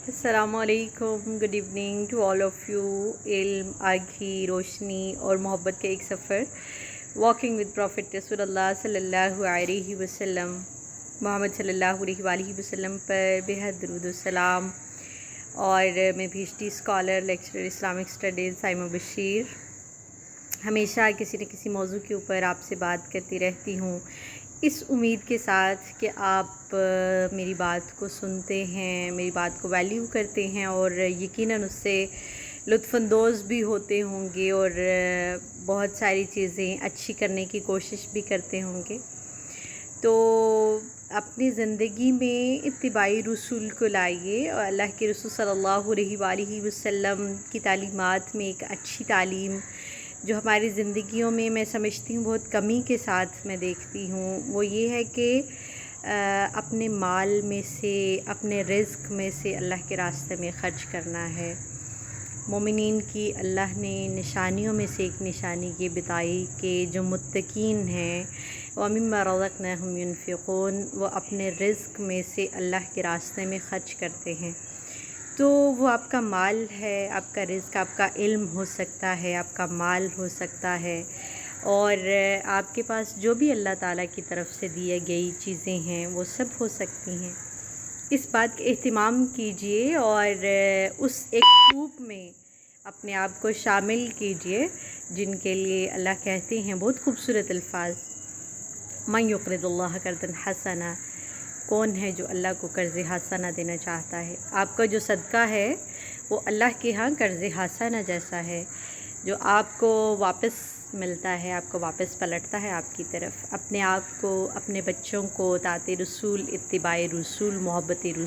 السلام علیکم، good evening to all of you. علم، آگہی، روشنی اور محبت کا ایک سفر، واکنگ ود پروفٹ رسول اللہ صلی اللہ علیہ وسلم، محمد صلی اللہ علیہ وآلہ وسلم پر بے حد درود و سلام۔ اور میں P H D scholar, lecturer Islamic studies Saima Bashir, ہمیشہ کسی نہ کسی موضوع کے اوپر آپ سے بات کرتی رہتی ہوں، اس امید کے ساتھ کہ آپ میری بات کو سنتے ہیں، میری بات کو ویلیو کرتے ہیں اور یقیناً اس سے لطف اندوز بھی ہوتے ہوں گے اور بہت ساری چیزیں اچھی کرنے کی کوشش بھی کرتے ہوں گے۔ تو اپنی زندگی میں اتباعی رسول کو لائیے، اور اللہ کے رسول صلی اللہ علیہ وآلہ وسلم کی تعلیمات میں ایک اچھی تعلیم جو ہماری زندگیوں میں میں سمجھتی ہوں بہت کمی کے ساتھ میں دیکھتی ہوں، وہ یہ ہے کہ اپنے مال میں سے، اپنے رزق میں سے اللہ کے راستے میں خرچ کرنا ہے۔ مومنین کی اللہ نے نشانیوں میں سے ایک نشانی یہ بتائی کہ جو متقین ہیں وَمِمَّا رَزَقْنَاهُمْ يُنْفِقُونَ، وہ اپنے رزق میں سے اللہ کے راستے میں خرچ کرتے ہیں۔ تو وہ آپ کا مال ہے، آپ کا رزق، آپ کا علم ہو سکتا ہے، آپ کا مال ہو سکتا ہے، اور آپ کے پاس جو بھی اللہ تعالیٰ کی طرف سے دی گئی چیزیں ہیں وہ سب ہو سکتی ہیں۔ اس بات کا اہتمام کیجئے اور اس ایک گروپ میں اپنے آپ کو شامل کیجئے جن کے لیے اللہ کہتے ہیں بہت خوبصورت الفاظ، مَن یقرض اللہ قرضا حسنا، کون ہے جو اللہ کو قرض حسنہ دینا چاہتا ہے۔ آپ کا جو صدقہ ہے وہ اللہ کے ہاں قرض حسنہ جیسا ہے، جو آپ کو واپس ملتا ہے، آپ کو واپس پلٹتا ہے آپ کی طرف۔ اپنے آپ کو، اپنے بچوں کو اطاعت رسول، اتباع رسول، محبت رسول